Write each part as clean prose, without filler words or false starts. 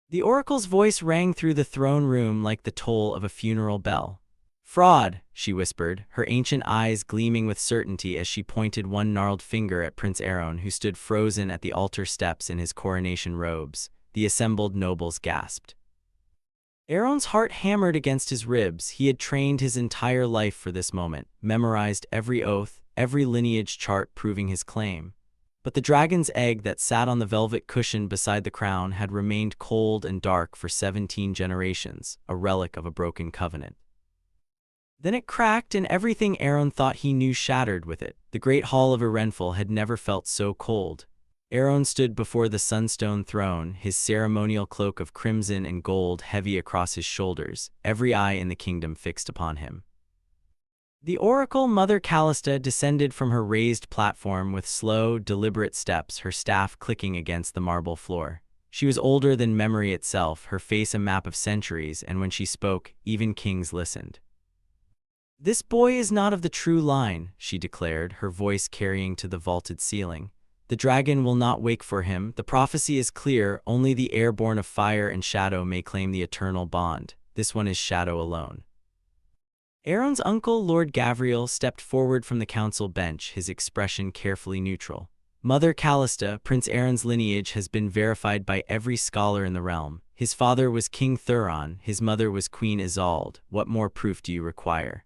The oracle's voice rang through the throne room like the toll of a funeral bell. "Fraud," she whispered, her ancient eyes gleaming with certainty as she pointed one gnarled finger at Prince Aeron, who stood frozen at the altar steps in his coronation robes. The assembled nobles gasped. Aeron's heart hammered against his ribs. He had trained his entire life for this moment, memorized every oath, every lineage chart proving his claim. But the dragon's egg that sat on the velvet cushion beside the crown had remained cold and dark for 17 generations, a relic of a broken covenant. Then it cracked, and everything Aeron thought he knew shattered with it. The great hall of Erenfell had never felt so cold. Aeron stood before the sunstone throne, his ceremonial cloak of crimson and gold heavy across his shoulders, every eye in the kingdom fixed upon him. The oracle Mother Callista descended from her raised platform with slow, deliberate steps, her staff clicking against the marble floor. She was older than memory itself, her face a map of centuries, and when she spoke, even kings listened. "This boy is not of the true line," she declared, her voice carrying to the vaulted ceiling. "The dragon will not wake for him. The prophecy is clear. Only the heir born of fire and shadow may claim the eternal bond. This one is shadow alone." Aeron's uncle, Lord Gavriel, stepped forward from the council bench, his expression carefully neutral. "Mother Callista, Prince Aeron's lineage has been verified by every scholar in the realm. His father was King Thuron, his mother was Queen Isolde. What more proof do you require?"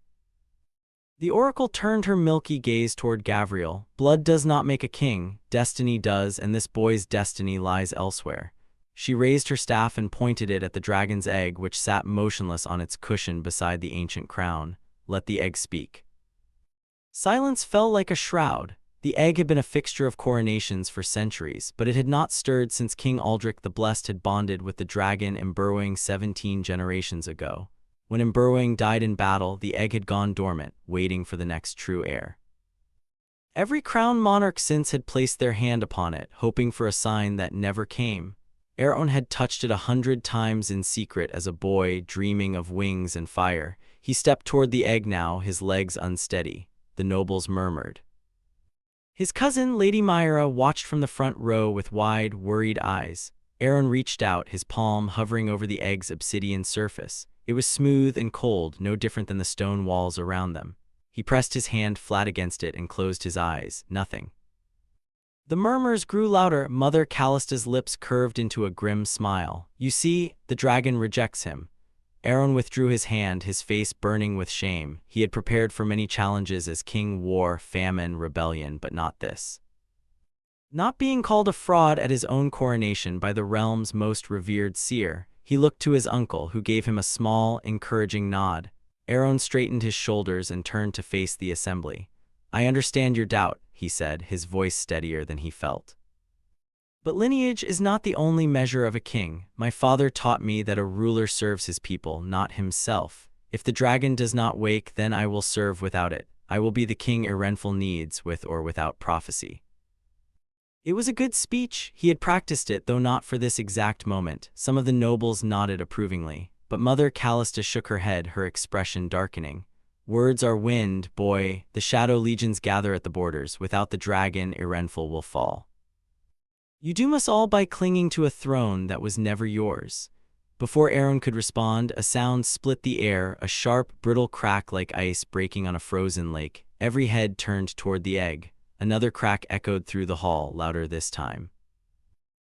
The oracle turned her milky gaze toward Gavriel. "Blood does not make a king, destiny does, and this boy's destiny lies elsewhere." She raised her staff and pointed it at the dragon's egg, which sat motionless on its cushion beside the ancient crown. "Let the egg speak." Silence fell like a shroud. The egg had been a fixture of coronations for centuries, but it had not stirred since King Aldrich the Blessed had bonded with the dragon Imburwing 17 generations ago. When Imburwing died in battle, the egg had gone dormant, waiting for the next true heir. Every crowned monarch since had placed their hand upon it, hoping for a sign that never came. Aeron had touched it 100 times in secret as a boy, dreaming of wings and fire. He stepped toward the egg now, his legs unsteady. The nobles murmured. His cousin, Lady Myra, watched from the front row with wide, worried eyes. Aeron reached out, his palm hovering over the egg's obsidian surface. It was smooth and cold, no different than the stone walls around them. He pressed his hand flat against it and closed his eyes. Nothing. The murmurs grew louder. Mother Callista's lips curved into a grim smile. "You see, the dragon rejects him." Aeron withdrew his hand, his face burning with shame. He had prepared for many challenges as king: war, famine, rebellion, but not this. Not being called a fraud at his own coronation by the realm's most revered seer. He looked to his uncle, who gave him a small, encouraging nod. Aeron straightened his shoulders and turned to face the assembly. "I understand your doubt," he said, his voice steadier than he felt. "But lineage is not the only measure of a king. My father taught me that a ruler serves his people, not himself. If the dragon does not wake, then I will serve without it. I will be the king Erenfell needs, with or without prophecy." It was a good speech. He had practiced it, though not for this exact moment. Some of the nobles nodded approvingly, but Mother Callista shook her head, her expression darkening. "Words are wind, boy. The shadow legions gather at the borders. Without the dragon, Erenfell will fall. You doom us all by clinging to a throne that was never yours." Before Aeron could respond, a sound split the air, a sharp, brittle crack like ice breaking on a frozen lake. Every head turned toward the egg. Another crack echoed through the hall, louder this time.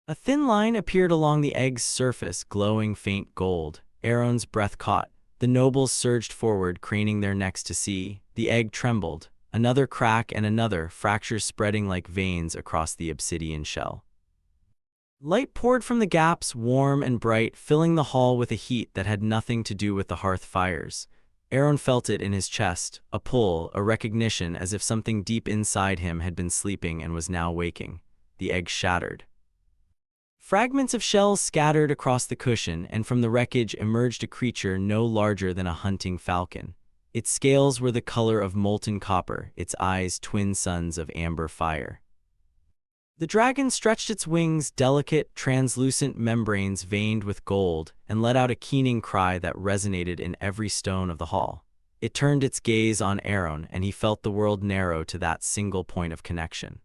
A thin line appeared along the egg's surface, glowing faint gold. Aeron's breath caught. The nobles surged forward, craning their necks to see. The egg trembled. Another crack and another, fractures spreading like veins across the obsidian shell. Light poured from the gaps, warm and bright, filling the hall with a heat that had nothing to do with the hearth fires. Aeron felt it in his chest, a pull, a recognition, as if something deep inside him had been sleeping and was now waking. The egg shattered. Fragments of shells scattered across the cushion, and from the wreckage emerged a creature no larger than a hunting falcon. Its scales were the color of molten copper, its eyes twin suns of amber fire. The dragon stretched its wings, delicate, translucent membranes veined with gold, and let out a keening cry that resonated in every stone of the hall. It turned its gaze on Aeron, and he felt the world narrow to that single point of connection.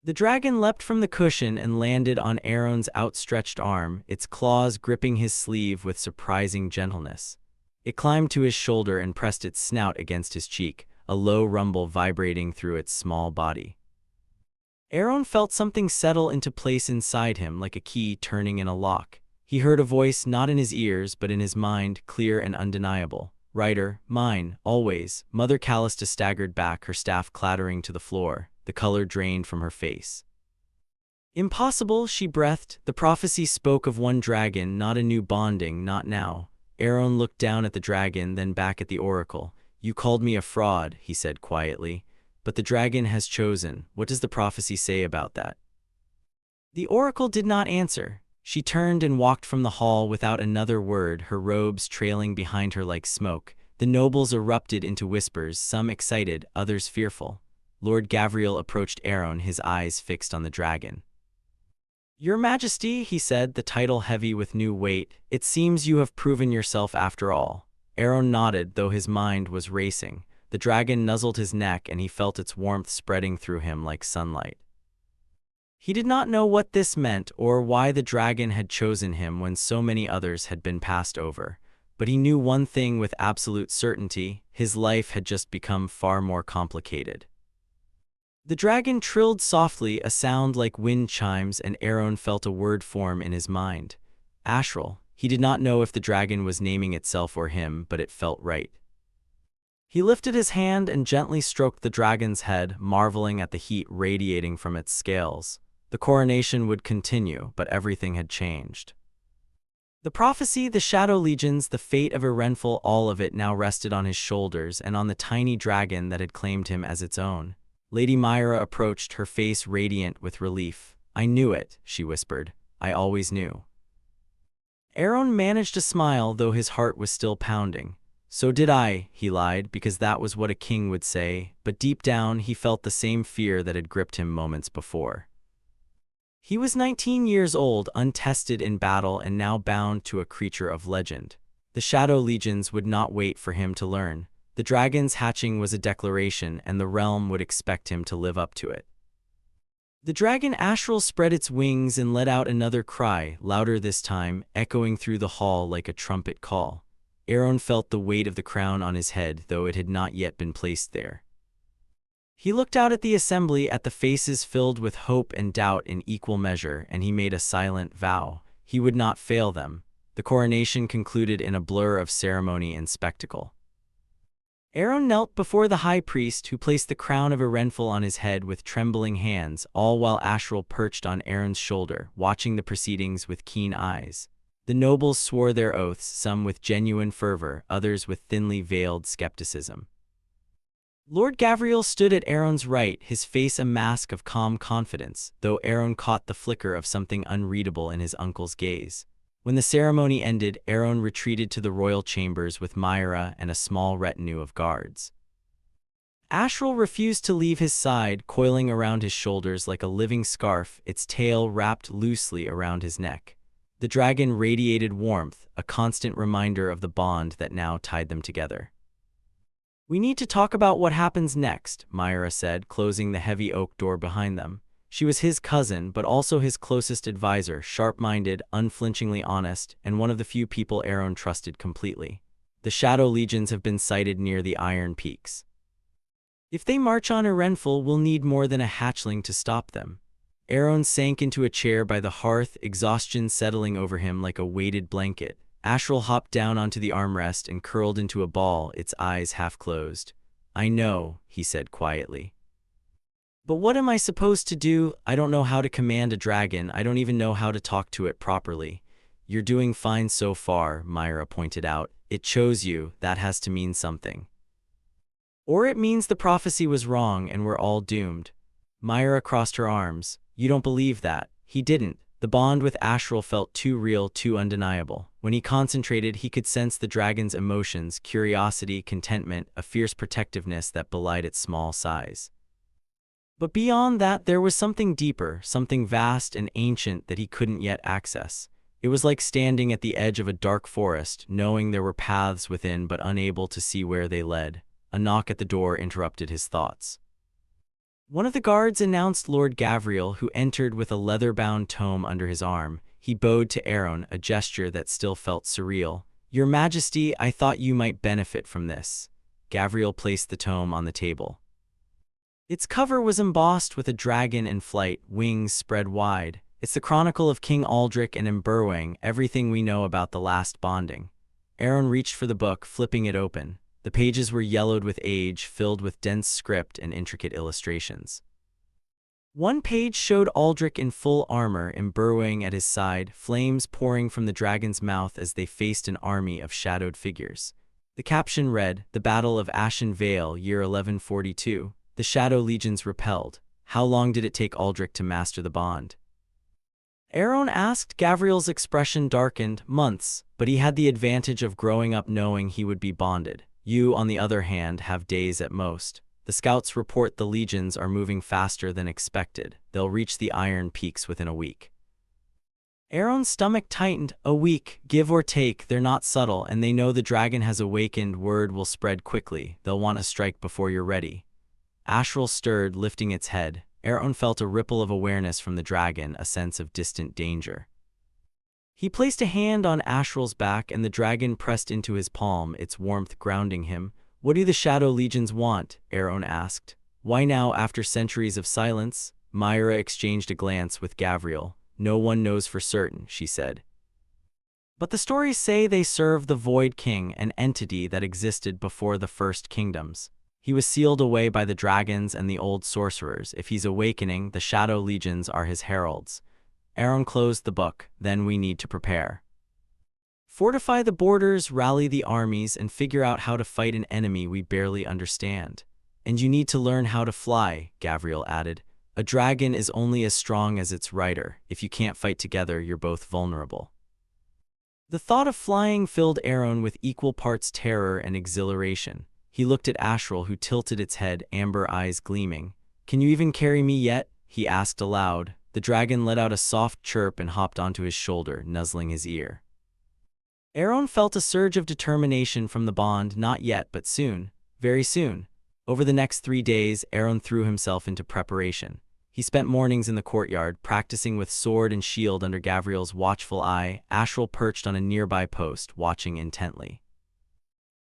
The dragon leapt from the cushion and landed on Aeron's outstretched arm, its claws gripping his sleeve with surprising gentleness. It climbed to his shoulder and pressed its snout against his cheek, a low rumble vibrating through its small body. Aeron felt something settle into place inside him like a key turning in a lock. He heard a voice not in his ears but in his mind, clear and undeniable. "Rider, mine, always." Mother Callista staggered back, her staff clattering to the floor, the color drained from her face. "Impossible," she breathed. "The prophecy spoke of one dragon, not a new bonding, not now." Aeron looked down at the dragon, then back at the oracle. "You called me a fraud," he said quietly. "But the dragon has chosen. What does the prophecy say about that?" The oracle did not answer. She turned and walked from the hall without another word, her robes trailing behind her like smoke. The nobles erupted into whispers, some excited, others fearful. Lord Gavriel approached Aeron, his eyes fixed on the dragon. "Your Majesty," he said, the title heavy with new weight, "it seems you have proven yourself after all." Aeron nodded, though his mind was racing. The dragon nuzzled his neck, and he felt its warmth spreading through him like sunlight. He did not know what this meant or why the dragon had chosen him when so many others had been passed over, but he knew one thing with absolute certainty: his life had just become far more complicated. The dragon trilled softly, a sound like wind chimes, and Aeron felt a word form in his mind. Ashral. He did not know if the dragon was naming itself or him, but it felt right. He lifted his hand and gently stroked the dragon's head, marveling at the heat radiating from its scales. The coronation would continue, but everything had changed. The prophecy, the shadow legions, the fate of Aeronful, all of it now rested on his shoulders and on the tiny dragon that had claimed him as its own. Lady Myra approached, her face radiant with relief. "I knew it," she whispered. "I always knew." Aeron managed to smile, though his heart was still pounding. "So did I," he lied, because that was what a king would say, but deep down he felt the same fear that had gripped him moments before. He was 19 years old, untested in battle, and now bound to a creature of legend. The Shadow Legions would not wait for him to learn. The dragon's hatching was a declaration, and the realm would expect him to live up to it. The dragon Ashral spread its wings and let out another cry, louder this time, echoing through the hall like a trumpet call. Aeron felt the weight of the crown on his head, though it had not yet been placed there. He looked out at the assembly, at the faces filled with hope and doubt in equal measure, and he made a silent vow. He would not fail them. The coronation concluded in a blur of ceremony and spectacle. Aeron knelt before the high priest, who placed the crown of Aeronful on his head with trembling hands, all while Ashral perched on Aeron's shoulder, watching the proceedings with keen eyes. The nobles swore their oaths, some with genuine fervor, others with thinly veiled skepticism. Lord Gavriel stood at Aeron's right, his face a mask of calm confidence, though Aeron caught the flicker of something unreadable in his uncle's gaze. When the ceremony ended, Aeron retreated to the royal chambers with Myra and a small retinue of guards. Ashral refused to leave his side, coiling around his shoulders like a living scarf, its tail wrapped loosely around his neck. The dragon radiated warmth, a constant reminder of the bond that now tied them together. "We need to talk about what happens next," Myra said, closing the heavy oak door behind them. She was his cousin, but also his closest advisor, sharp-minded, unflinchingly honest, and one of the few people Aeron trusted completely. "The Shadow Legions have been sighted near the Iron Peaks. If they march on Aeronful, we'll need more than a hatchling to stop them." Aeron sank into a chair by the hearth, exhaustion settling over him like a weighted blanket. Ashral hopped down onto the armrest and curled into a ball, its eyes half closed. "I know," he said quietly. "But what am I supposed to do? I don't know how to command a dragon. I don't even know how to talk to it properly." "You're doing fine so far," Myra pointed out. "It chose you. That has to mean something. Or it means the prophecy was wrong and we're all doomed." Myra crossed her arms. "You don't believe that." He didn't. The bond with Ashral felt too real, too undeniable. When he concentrated, he could sense the dragon's emotions: curiosity, contentment, a fierce protectiveness that belied its small size. But beyond that, there was something deeper, something vast and ancient that he couldn't yet access. It was like standing at the edge of a dark forest, knowing there were paths within but unable to see where they led. A knock at the door interrupted his thoughts. One of the guards announced Lord Gavriel, who entered with a leather-bound tome under his arm. He bowed to Aeron, a gesture that still felt surreal. "Your Majesty, I thought you might benefit from this." Gavriel placed the tome on the table. Its cover was embossed with a dragon in flight, wings spread wide. "It's the chronicle of King Aldrich and Imberwing, everything we know about the last bonding." Aeron reached for the book, flipping it open. The pages were yellowed with age, filled with dense script and intricate illustrations. One page showed Aldrich in full armor, Imberwing at his side, flames pouring from the dragon's mouth as they faced an army of shadowed figures. The caption read, "The Battle of Ashen Vale, year 1142. The Shadow Legions repelled. How long did it take Aldrich to master the bond?" Aeron asked. Gavriel's expression darkened. "Months, but he had the advantage of growing up knowing he would be bonded. You, on the other hand, have days at most. The scouts report the legions are moving faster than expected. They'll reach the Iron Peaks within a week." Aeron's stomach tightened. "A week, give or take, they're not subtle, and they know the dragon has awakened. Word will spread quickly. They'll want to strike before you're ready." Ashral stirred, lifting its head. Aeron felt a ripple of awareness from the dragon, a sense of distant danger. He placed a hand on Ashral's back, and the dragon pressed into his palm, its warmth grounding him. "What do the Shadow Legions want?" Aeron asked. "Why now, after centuries of silence?" Myra exchanged a glance with Gavriel. "No one knows for certain," she said. "But the stories say they serve the Void King, an entity that existed before the First Kingdoms. He was sealed away by the dragons and the old sorcerers. If he's awakening, the Shadow Legions are his heralds." Aeron closed the book. "Then we need to prepare. Fortify the borders, rally the armies, and figure out how to fight an enemy we barely understand. And you need to learn how to fly," Gavriel added. "A dragon is only as strong as its rider. If you can't fight together, you're both vulnerable." The thought of flying filled Aeron with equal parts terror and exhilaration. He looked at Ashral, who tilted its head, amber eyes gleaming. "Can you even carry me yet?" he asked aloud. The dragon let out a soft chirp and hopped onto his shoulder, nuzzling his ear. Aeron felt a surge of determination from the bond. Not yet, but soon. Very soon. Over the next 3 days, Aeron threw himself into preparation. He spent mornings in the courtyard, practicing with sword and shield under Gavriel's watchful eye. Ashral perched on a nearby post, watching intently.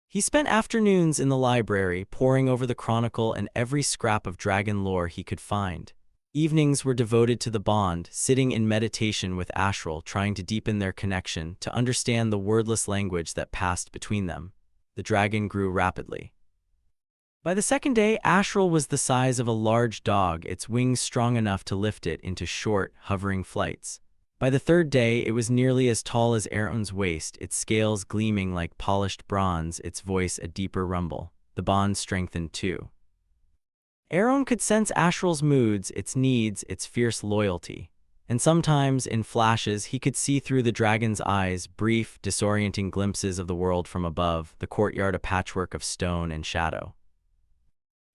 He spent afternoons in the library, poring over the chronicle and every scrap of dragon lore he could find. Evenings were devoted to the bond, sitting in meditation with Ashral, trying to deepen their connection, to understand the wordless language that passed between them. The dragon grew rapidly. By the second day, Ashral was the size of a large dog, its wings strong enough to lift it into short, hovering flights. By the third day, it was nearly as tall as Aeron's waist, its scales gleaming like polished bronze, its voice a deeper rumble. The bond strengthened too. Aeron could sense Ashral's moods, its needs, its fierce loyalty. And sometimes, in flashes, he could see through the dragon's eyes, brief, disorienting glimpses of the world from above, the courtyard a patchwork of stone and shadow.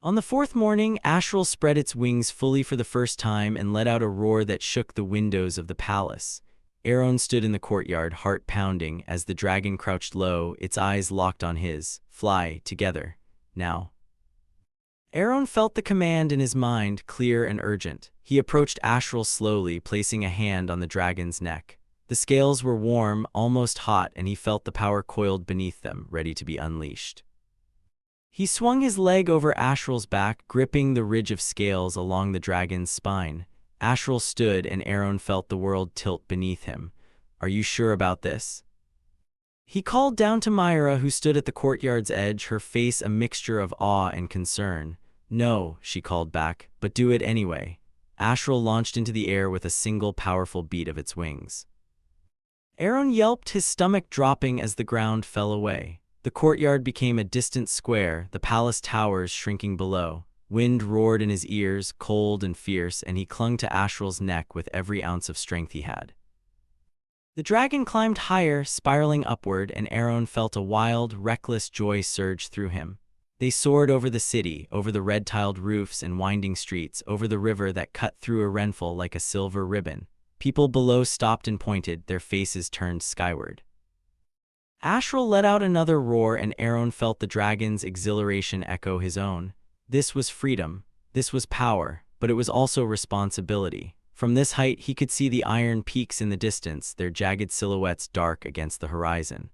On the fourth morning, Ashral spread its wings fully for the first time and let out a roar that shook the windows of the palace. Aeron stood in the courtyard, heart pounding, as the dragon crouched low, its eyes locked on his. "Fly, together. Now." Aeron felt the command in his mind, clear and urgent. He approached Ashral slowly, placing a hand on the dragon's neck. The scales were warm, almost hot, and he felt the power coiled beneath them, ready to be unleashed. He swung his leg over Ashral's back, gripping the ridge of scales along the dragon's spine. Ashral stood, and Aeron felt the world tilt beneath him. "Are you sure about this?" He called down to Myra, who stood at the courtyard's edge, her face a mixture of awe and concern. "No," she called back, "but do it anyway." Ashral launched into the air with a single powerful beat of its wings. Aeron yelped, his stomach dropping as the ground fell away. The courtyard became a distant square, the palace towers shrinking below. Wind roared in his ears, cold and fierce, and he clung to Ashral's neck with every ounce of strength he had. The dragon climbed higher, spiraling upward, and Aeron felt a wild, reckless joy surge through him. They soared over the city, over the red-tiled roofs and winding streets, over the river that cut through a renful like a silver ribbon. People below stopped and pointed, their faces turned skyward. Ashral let out another roar, and Aeron felt the dragon's exhilaration echo his own. This was freedom. This was power, but it was also responsibility. From this height he could see the iron peaks in the distance, their jagged silhouettes dark against the horizon.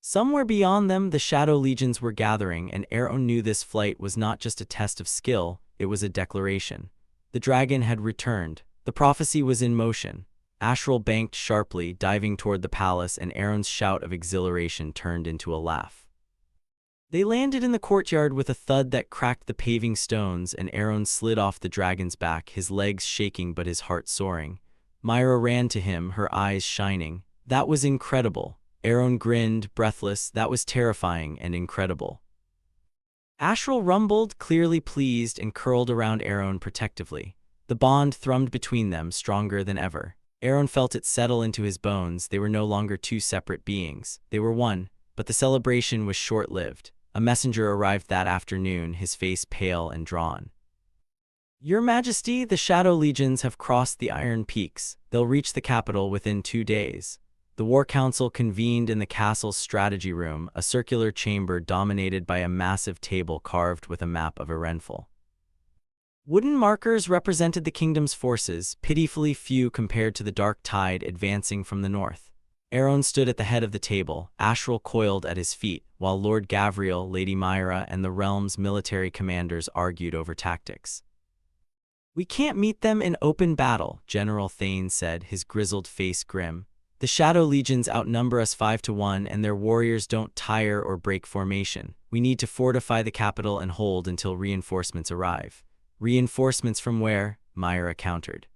Somewhere beyond them, the shadow legions were gathering, and Aeron knew this flight was not just a test of skill, it was a declaration. The dragon had returned. The prophecy was in motion. Ashral banked sharply, diving toward the palace, and Aeron's shout of exhilaration turned into a laugh. They landed in the courtyard with a thud that cracked the paving stones, and Aeron slid off the dragon's back, his legs shaking but his heart soaring. Myra ran to him, her eyes shining. That was incredible. Aeron grinned, breathless. That was terrifying and incredible. Ashral rumbled, clearly pleased, and curled around Aeron protectively. The bond thrummed between them, stronger than ever. Aeron felt it settle into his bones. They were no longer two separate beings. They were one, but the celebration was short-lived. A messenger arrived that afternoon, his face pale and drawn. "Your Majesty, the Shadow Legions have crossed the Iron Peaks. They'll reach the capital within 2 days." The War Council convened in the castle's strategy room, a circular chamber dominated by a massive table carved with a map of Arenfell. Wooden markers represented the kingdom's forces, pitifully few compared to the dark tide advancing from the north. Aeron stood at the head of the table, Ashral coiled at his feet, while Lord Gavriel, Lady Myra, and the realm's military commanders argued over tactics. "We can't meet them in open battle," General Thane said, his grizzled face grim. "The Shadow Legions outnumber us 5-1, and their warriors don't tire or break formation. We need to fortify the capital and hold until reinforcements arrive." "Reinforcements from where?" Myra countered.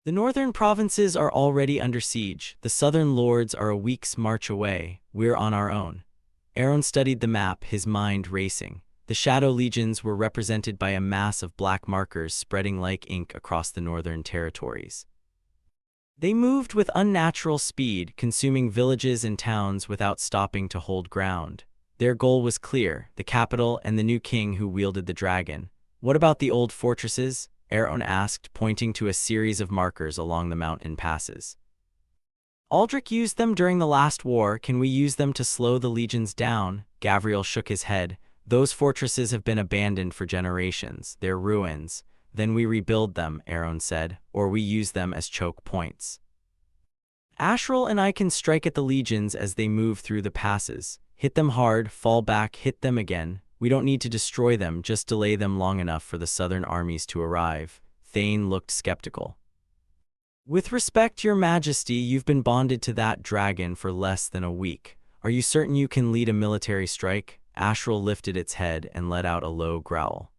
"The northern provinces are already under siege. The southern lords are a week's march away. We're on our own." Aeron studied the map, his mind racing. The Shadow Legions were represented by a mass of black markers spreading like ink across the northern territories. They moved with unnatural speed, consuming villages and towns without stopping to hold ground. Their goal was clear, the capital and the new king who wielded the dragon. "What about the old fortresses?" Aeron asked, pointing to a series of markers along the mountain passes. "Aldrich used them during the last war. Can we use them to slow the legions down?" Gavriel shook his head. "Those fortresses have been abandoned for generations. They're ruins. Then we rebuild them," Aeron said, "or we use them as choke points. Ashral and I can strike at the legions as they move through the passes. Hit them hard, fall back, hit them again. We don't need to destroy them, just delay them long enough for the southern armies to arrive." Thane looked skeptical. "With respect, Your Majesty, you've been bonded to that dragon for less than a week. Are you certain you can lead a military strike?" Ashral lifted its head and let out a low growl.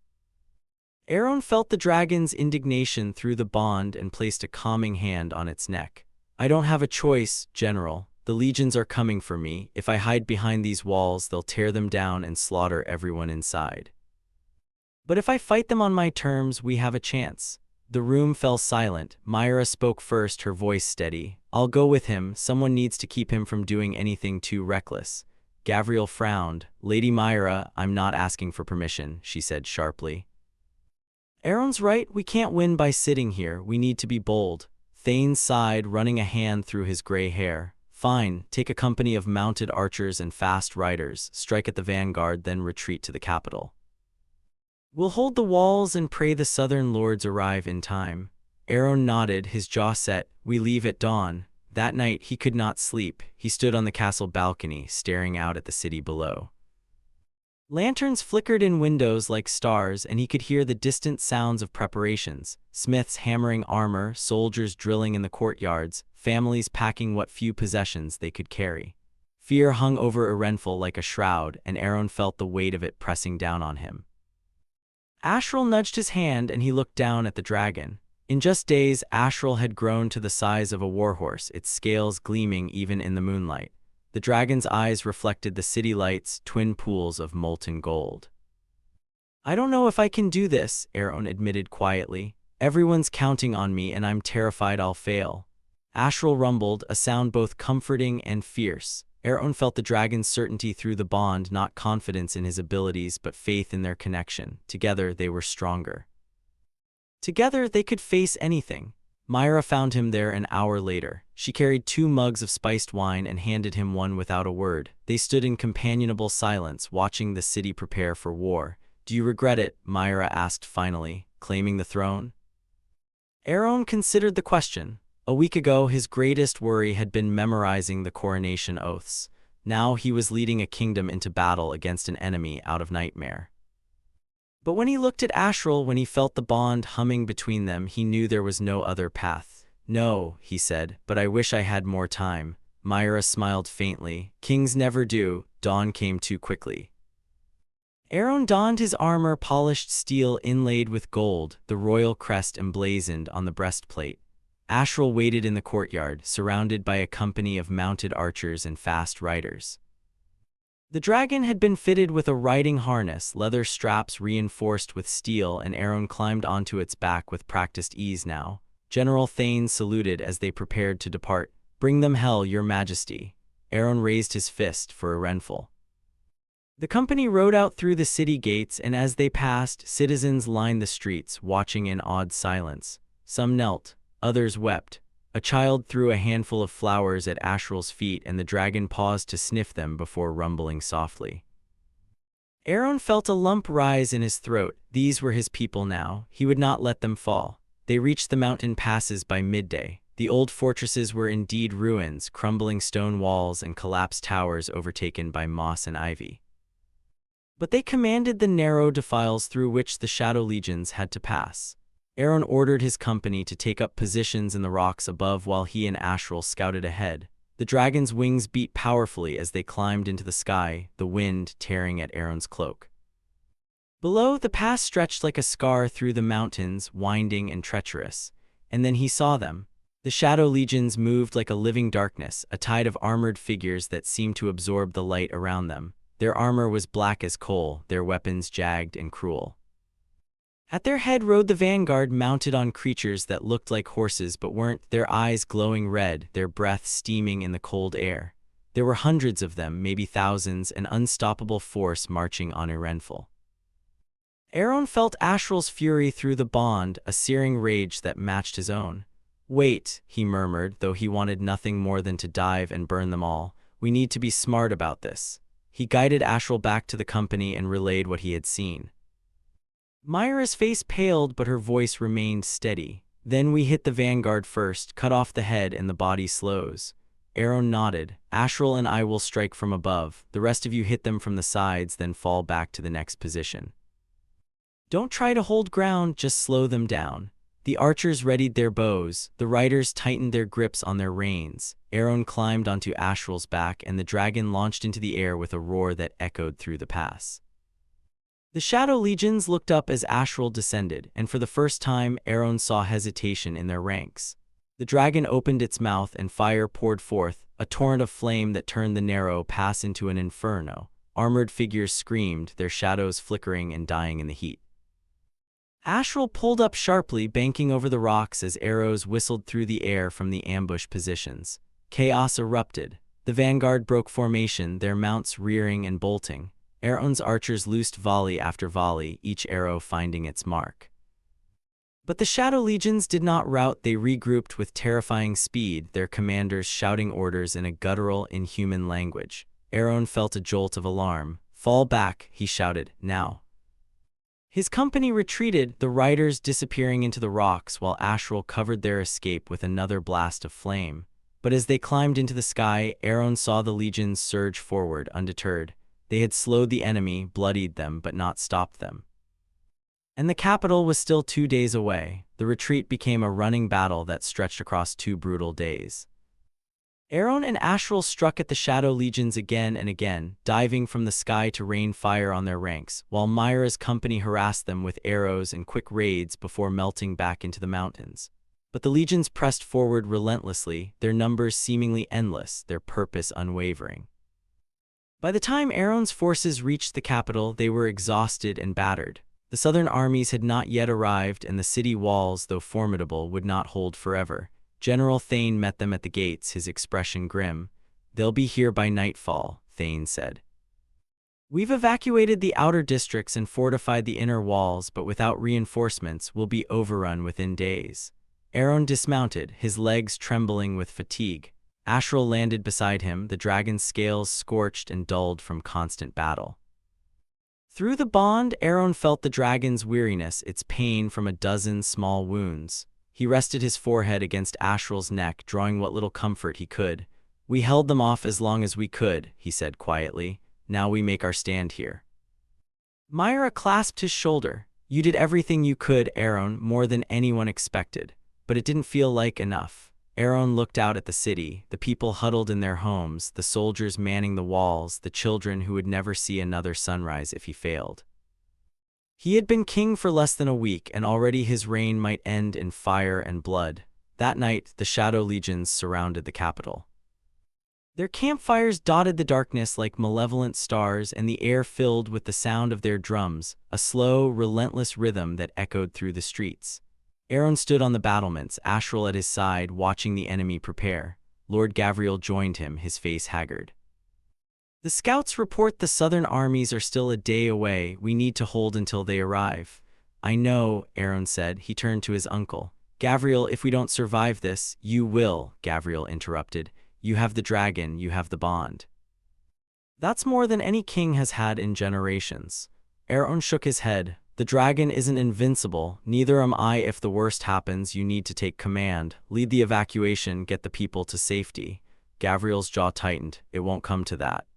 Aeron felt the dragon's indignation through the bond and placed a calming hand on its neck. "I don't have a choice, General. The legions are coming for me. If I hide behind these walls, they'll tear them down and slaughter everyone inside. But if I fight them on my terms, we have a chance." The room fell silent. Myra spoke first, her voice steady. "I'll go with him. Someone needs to keep him from doing anything too reckless." Gavriel frowned. "Lady Myra, I'm not asking for permission," she said sharply. "Aeron's right. We can't win by sitting here. We need to be bold." Thane sighed, running a hand through his gray hair. "Fine, take a company of mounted archers and fast riders, strike at the vanguard, then retreat to the capital. We'll hold the walls and pray the southern lords arrive in time." Aeron nodded, his jaw set. "We leave at dawn." That night he could not sleep. He stood on the castle balcony, staring out at the city below. Lanterns flickered in windows like stars, and he could hear the distant sounds of preparations. Smiths hammering armor, soldiers drilling in the courtyards, families packing what few possessions they could carry. Fear hung over Arenfell like a shroud, and Aeron felt the weight of it pressing down on him. Ashral nudged his hand, and he looked down at the dragon. In just days, Ashral had grown to the size of a warhorse, its scales gleaming even in the moonlight. The dragon's eyes reflected the city lights, twin pools of molten gold. "I don't know if I can do this," Aeron admitted quietly. "Everyone's counting on me, and I'm terrified I'll fail." Ashral rumbled, a sound both comforting and fierce. Aeron felt the dragon's certainty through the bond, not confidence in his abilities, but faith in their connection. Together, they were stronger. Together, they could face anything. Myra found him there an hour later. She carried 2 mugs of spiced wine and handed him one without a word. They stood in companionable silence, watching the city prepare for war. Do you regret it? Myra asked finally, claiming the throne. Aeron considered the question. A week ago, his greatest worry had been memorizing the coronation oaths. Now he was leading a kingdom into battle against an enemy out of nightmare. But when he looked at Ashral, when he felt the bond humming between them, he knew there was no other path. No, he said, but I wish I had more time. Myra smiled faintly. Kings never do. Dawn came too quickly. Aeron donned his armor, polished steel inlaid with gold, the royal crest emblazoned on the breastplate. Ashral waited in the courtyard, surrounded by a company of mounted archers and fast riders. The dragon had been fitted with a riding harness, leather straps reinforced with steel, and Aeron climbed onto its back with practiced ease now. General Thane saluted as they prepared to depart. Bring them hell, your majesty. Aeron raised his fist for a renful. The company rode out through the city gates, and as they passed, citizens lined the streets, watching in awed silence. Some knelt, others wept. A child threw a handful of flowers at Ashral's feet, and the dragon paused to sniff them before rumbling softly. Aeron felt a lump rise in his throat. These were his people now. He would not let them fall. They reached the mountain passes by midday. The old fortresses were indeed ruins, crumbling stone walls and collapsed towers overtaken by moss and ivy. But they commanded the narrow defiles through which the Shadow Legions had to pass. Aeron ordered his company to take up positions in the rocks above while he and Ashral scouted ahead. The dragon's wings beat powerfully as they climbed into the sky, the wind tearing at Aeron's cloak. Below, the pass stretched like a scar through the mountains, winding and treacherous. And then he saw them. The Shadow Legions moved like a living darkness, a tide of armored figures that seemed to absorb the light around them. Their armor was black as coal, their weapons jagged and cruel. At their head rode the vanguard, mounted on creatures that looked like horses but weren't, their eyes glowing red, their breath steaming in the cold air. There were hundreds of them, maybe thousands, an unstoppable force marching on a renful. Aeron felt Ashral's fury through the bond, a searing rage that matched his own. Wait, he murmured, though he wanted nothing more than to dive and burn them all. We need to be smart about this. He guided Ashral back to the company and relayed what he had seen. Myra's face paled, but her voice remained steady. Then we hit the vanguard first, cut off the head and the body slows. Aeron nodded. Ashral and I will strike from above. The rest of you hit them from the sides, then fall back to the next position. Don't try to hold ground, just slow them down. The archers readied their bows, the riders tightened their grips on their reins. Aeron climbed onto Ashral's back, and the dragon launched into the air with a roar that echoed through the pass. The Shadow Legions looked up as Ashral descended, and for the first time, Aeron saw hesitation in their ranks. The dragon opened its mouth, and fire poured forth, a torrent of flame that turned the narrow pass into an inferno. Armored figures screamed, their shadows flickering and dying in the heat. Ashral pulled up sharply, banking over the rocks as arrows whistled through the air from the ambush positions. Chaos erupted. The vanguard broke formation, their mounts rearing and bolting. Aeron's archers loosed volley after volley, each arrow finding its mark. But the Shadow Legions did not rout, they regrouped with terrifying speed, their commanders shouting orders in a guttural, inhuman language. Aeron felt a jolt of alarm. Fall back, he shouted, now. His company retreated, the riders disappearing into the rocks while Ashral covered their escape with another blast of flame. But as they climbed into the sky, Aeron saw the legions surge forward, undeterred. They had slowed the enemy, bloodied them, but not stopped them. And the capital was still 2 days away. The retreat became a running battle that stretched across 2 brutal days. Aeron and Ashral struck at the Shadow Legions again and again, diving from the sky to rain fire on their ranks, while Myra's company harassed them with arrows and quick raids before melting back into the mountains. But the legions pressed forward relentlessly, their numbers seemingly endless, their purpose unwavering. By the time Aeron's forces reached the capital, they were exhausted and battered. The southern armies had not yet arrived, and the city walls, though formidable, would not hold forever. General Thane met them at the gates, his expression grim. They'll be here by nightfall, Thane said. We've evacuated the outer districts and fortified the inner walls, but without reinforcements, we'll be overrun within days. Aeron dismounted, his legs trembling with fatigue. Ashral landed beside him, the dragon's scales scorched and dulled from constant battle. Through the bond, Aeron felt the dragon's weariness, its pain from a dozen small wounds. He rested his forehead against Ashral's neck, drawing what little comfort he could. "We held them off as long as we could," he said quietly. "Now we make our stand here." Myra clasped his shoulder. "You did everything you could, Aeron, more than anyone expected. But it didn't feel like enough." Aeron looked out at the city, the people huddled in their homes, the soldiers manning the walls, the children who would never see another sunrise if he failed. He had been king for less than a week, and already his reign might end in fire and blood. That night, the Shadow Legions surrounded the capital. Their campfires dotted the darkness like malevolent stars, and the air filled with the sound of their drums, a slow, relentless rhythm that echoed through the streets. Aeron stood on the battlements, Ashral at his side, watching the enemy prepare. Lord Gavriel joined him, his face haggard. "The scouts report the southern armies are still a day away. We need to hold until they arrive." "I know," Aeron said. He turned to his uncle. "Gavriel, if we don't survive this—" "You will," Gavriel interrupted. "You have the dragon, you have the bond. That's more than any king has had in generations." Aeron shook his head. "The dragon isn't invincible, neither am I. If the worst happens, you need to take command, lead the evacuation, get the people to safety." Gavriel's jaw tightened. "It won't come to that."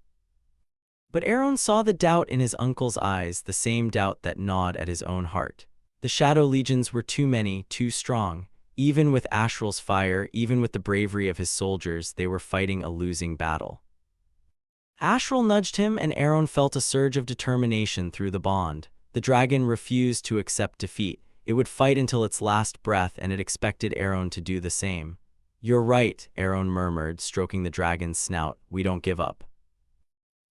But Aeron saw the doubt in his uncle's eyes, the same doubt that gnawed at his own heart. The Shadow Legions were too many, too strong. Even with Ashral's fire, even with the bravery of his soldiers, they were fighting a losing battle. Ashral nudged him, and Aeron felt a surge of determination through the bond. The dragon refused to accept defeat. It would fight until its last breath, and it expected Aeron to do the same. "You're right," Aeron murmured, stroking the dragon's snout. "We don't give up."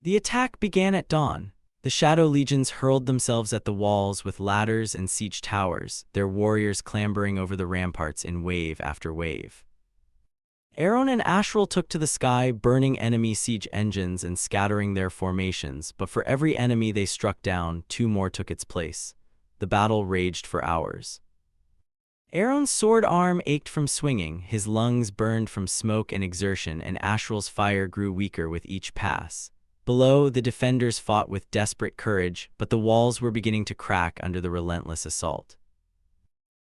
The attack began at dawn. The Shadow Legions hurled themselves at the walls with ladders and siege towers, their warriors clambering over the ramparts in wave after wave. Aeron and Ashral took to the sky, burning enemy siege engines and scattering their formations, but for every enemy they struck down, two more took its place. The battle raged for hours. Aeron's sword arm ached from swinging, his lungs burned from smoke and exertion, and Ashral's fire grew weaker with each pass. Below, the defenders fought with desperate courage, but the walls were beginning to crack under the relentless assault.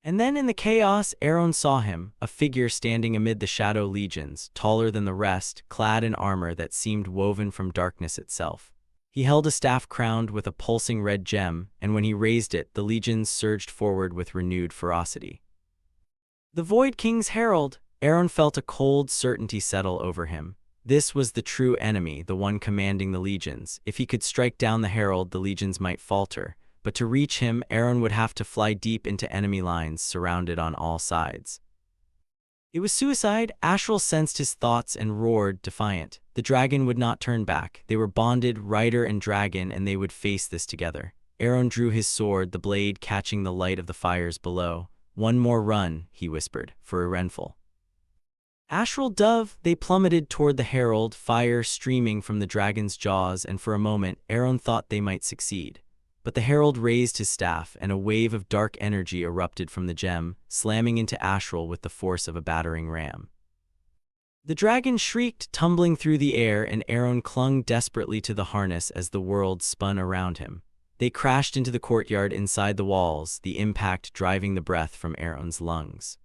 And then in the chaos, Aeron saw him, a figure standing amid the Shadow Legions, taller than the rest, clad in armor that seemed woven from darkness itself. He held a staff crowned with a pulsing red gem, and when he raised it, the legions surged forward with renewed ferocity. "The Void King's Herald!" Aeron felt a cold certainty settle over him. This was the true enemy, the one commanding the legions. If he could strike down the herald, the legions might falter. But to reach him, Aeron would have to fly deep into enemy lines, surrounded on all sides. It was suicide. Ashral sensed his thoughts and roared, defiant. The dragon would not turn back. They were bonded, rider and dragon, and they would face this together. Aeron drew his sword, the blade catching the light of the fires below. "One more run," he whispered, "for Erenful." Ashral dove, they plummeted toward the herald, fire streaming from the dragon's jaws, and for a moment, Aeron thought they might succeed. But the herald raised his staff, and a wave of dark energy erupted from the gem, slamming into Ashral with the force of a battering ram. The dragon shrieked, tumbling through the air, and Aeron clung desperately to the harness as the world spun around him. They crashed into the courtyard inside the walls, the impact driving the breath from Aeron's lungs.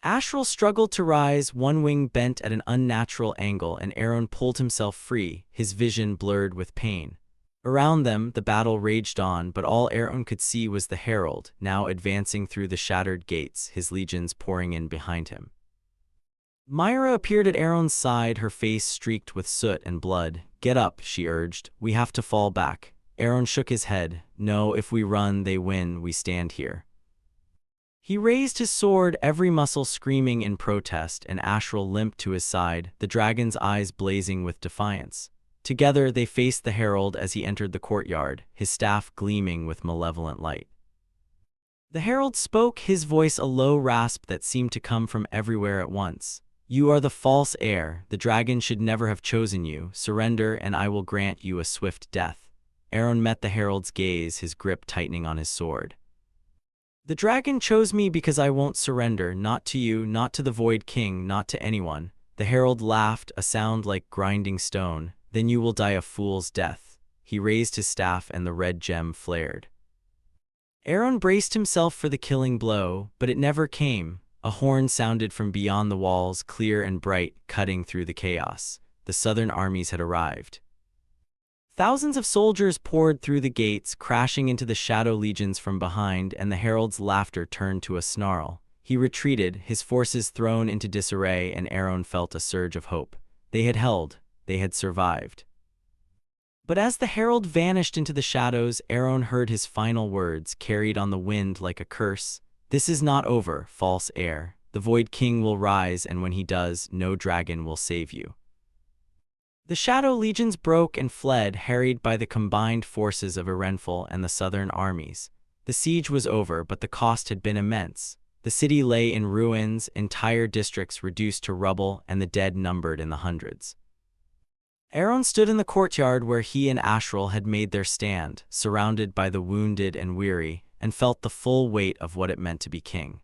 Ashral struggled to rise, one wing bent at an unnatural angle, and Aeron pulled himself free, his vision blurred with pain. Around them, the battle raged on, but all Aeron could see was the herald, now advancing through the shattered gates, his legions pouring in behind him. Myra appeared at Aeron's side, her face streaked with soot and blood. "Get up," she urged. "We have to fall back." Aeron shook his head. "No, if we run, they win. We stand here." He raised his sword, every muscle screaming in protest, and Ashral limped to his side, the dragon's eyes blazing with defiance. Together they faced the herald as he entered the courtyard, his staff gleaming with malevolent light. The herald spoke, his voice a low rasp that seemed to come from everywhere at once. "You are the false heir. The dragon should never have chosen you. Surrender, and I will grant you a swift death." Aeron met the herald's gaze, his grip tightening on his sword. "The dragon chose me because I won't surrender, not to you, not to the Void King, not to anyone." The herald laughed, a sound like grinding stone. "Then you will die a fool's death." He raised his staff and the red gem flared. Aeron braced himself for the killing blow, but it never came. A horn sounded from beyond the walls, clear and bright, cutting through the chaos. The southern armies had arrived. Thousands of soldiers poured through the gates, crashing into the shadow legions from behind, and the herald's laughter turned to a snarl. He retreated, his forces thrown into disarray, and Aeron felt a surge of hope. They had held. They had survived. But as the herald vanished into the shadows, Aeron heard his final words, carried on the wind like a curse. "This is not over, false heir. The Void King will rise, and when he does, no dragon will save you." The shadow legions broke and fled, harried by the combined forces of Arenfell and the southern armies. The siege was over, but the cost had been immense. The city lay in ruins, entire districts reduced to rubble, and the dead numbered in the hundreds. Aeron stood in the courtyard where he and Ashral had made their stand, surrounded by the wounded and weary, and felt the full weight of what it meant to be king.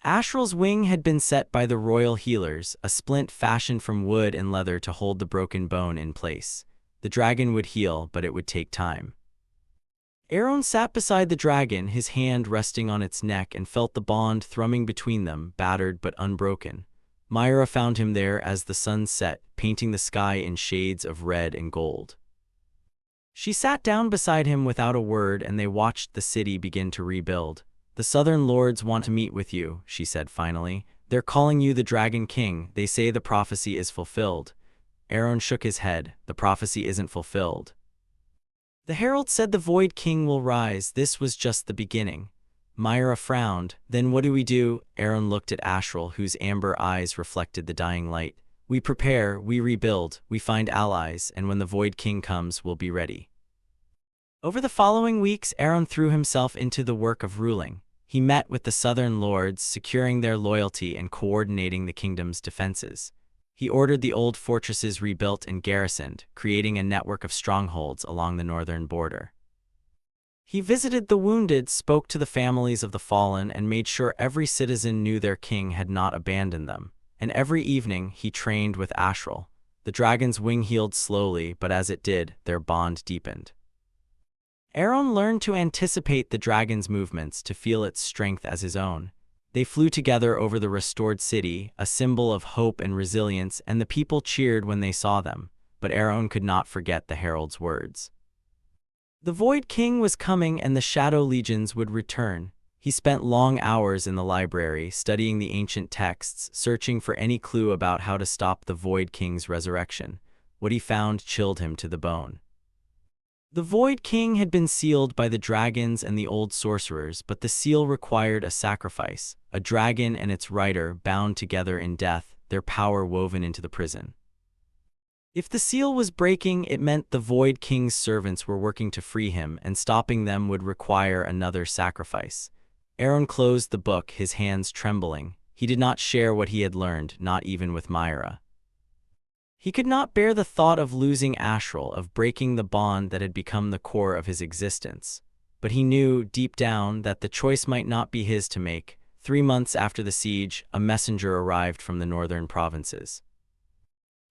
Ashral's wing had been set by the royal healers, a splint fashioned from wood and leather to hold the broken bone in place. The dragon would heal, but it would take time. Aeron sat beside the dragon, his hand resting on its neck, and felt the bond thrumming between them, battered but unbroken. Myra found him there as the sun set, painting the sky in shades of red and gold. She sat down beside him without a word, and they watched the city begin to rebuild. "The southern lords want to meet with you," she said finally. "They're calling you the Dragon King. They say the prophecy is fulfilled." Aeron shook his head. "The prophecy isn't fulfilled. The herald said the Void King will rise. This was just the beginning." Myra frowned. "Then what do we do?" Aeron looked at Ashral, whose amber eyes reflected the dying light. "We prepare, we rebuild, we find allies, and when the Void King comes, we'll be ready." Over the following weeks, Aeron threw himself into the work of ruling. He met with the southern lords, securing their loyalty and coordinating the kingdom's defenses. He ordered the old fortresses rebuilt and garrisoned, creating a network of strongholds along the northern border. He visited the wounded, spoke to the families of the fallen, and made sure every citizen knew their king had not abandoned them. And every evening, he trained with Ashral. The dragon's wing healed slowly, but as it did, their bond deepened. Aeron learned to anticipate the dragon's movements, to feel its strength as his own. They flew together over the restored city, a symbol of hope and resilience, and the people cheered when they saw them. But Aeron could not forget the herald's words. The Void King was coming, and the Shadow Legions would return. He spent long hours in the library, studying the ancient texts, searching for any clue about how to stop the Void King's resurrection. What he found chilled him to the bone. The Void King had been sealed by the dragons and the old sorcerers, but the seal required a sacrifice, a dragon and its rider bound together in death, their power woven into the prison. If the seal was breaking, it meant the Void King's servants were working to free him, and stopping them would require another sacrifice. Aeron closed the book, his hands trembling. He did not share what he had learned, not even with Myra. He could not bear the thought of losing Ashral, of breaking the bond that had become the core of his existence. But he knew, deep down, that the choice might not be his to make. 3 months after the siege, a messenger arrived from the northern provinces.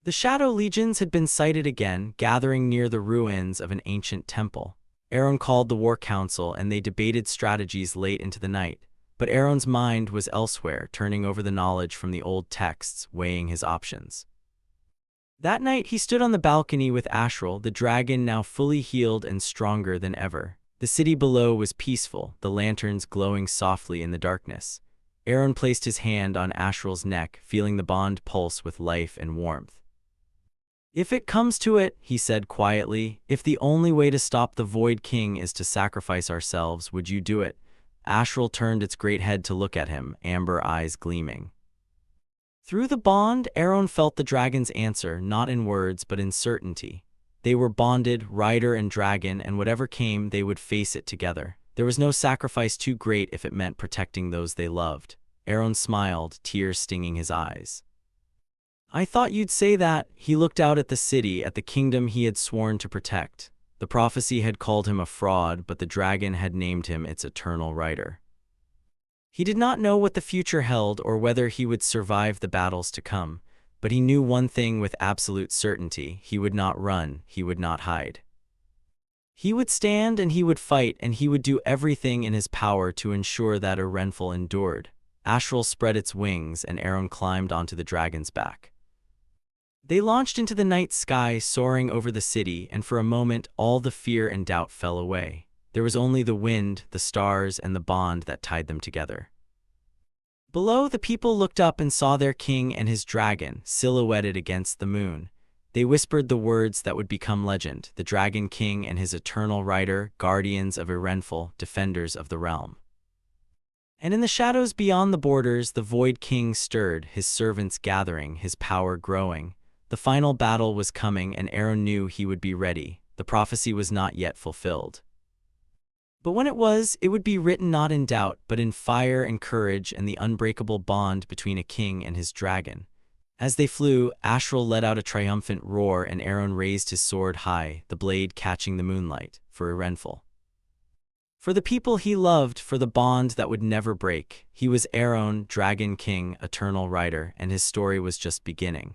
The Shadow Legions had been sighted again, gathering near the ruins of an ancient temple. Aeron called the war council, and they debated strategies late into the night. But Aeron's mind was elsewhere, turning over the knowledge from the old texts, weighing his options. That night he stood on the balcony with Ashral, the dragon now fully healed and stronger than ever. The city below was peaceful, the lanterns glowing softly in the darkness. Aeron placed his hand on Ashral's neck, feeling the bond pulse with life and warmth. "If it comes to it," he said quietly, "if the only way to stop the Void King is to sacrifice ourselves, would you do it?" Ashral turned its great head to look at him, amber eyes gleaming. Through the bond, Aeron felt the dragon's answer, not in words but in certainty. They were bonded, rider and dragon, and whatever came, they would face it together. There was no sacrifice too great if it meant protecting those they loved. Aeron smiled, tears stinging his eyes. "I thought you'd say that." He looked out at the city, at the kingdom he had sworn to protect. The prophecy had called him a fraud, but the dragon had named him its eternal rider. He did not know what the future held or whether he would survive the battles to come, but he knew one thing with absolute certainty: he would not run, he would not hide. He would stand and he would fight and he would do everything in his power to ensure that Aeronful endured. Ashral spread its wings and Aeron climbed onto the dragon's back. They launched into the night sky, soaring over the city, and for a moment all the fear and doubt fell away. There was only the wind, the stars, and the bond that tied them together. Below, the people looked up and saw their king and his dragon, silhouetted against the moon. They whispered the words that would become legend: the Dragon King and his eternal rider, guardians of Aeronful, defenders of the realm. And in the shadows beyond the borders, the Void King stirred, his servants gathering, his power growing. The final battle was coming, and Aeron knew he would be ready. The prophecy was not yet fulfilled. But when it was, it would be written not in doubt, but in fire and courage and the unbreakable bond between a king and his dragon. As they flew, Ashral let out a triumphant roar and Aeron raised his sword high, the blade catching the moonlight, for Aeronful. For the people he loved, for the bond that would never break. He was Aeron, Dragon King, eternal rider, and his story was just beginning.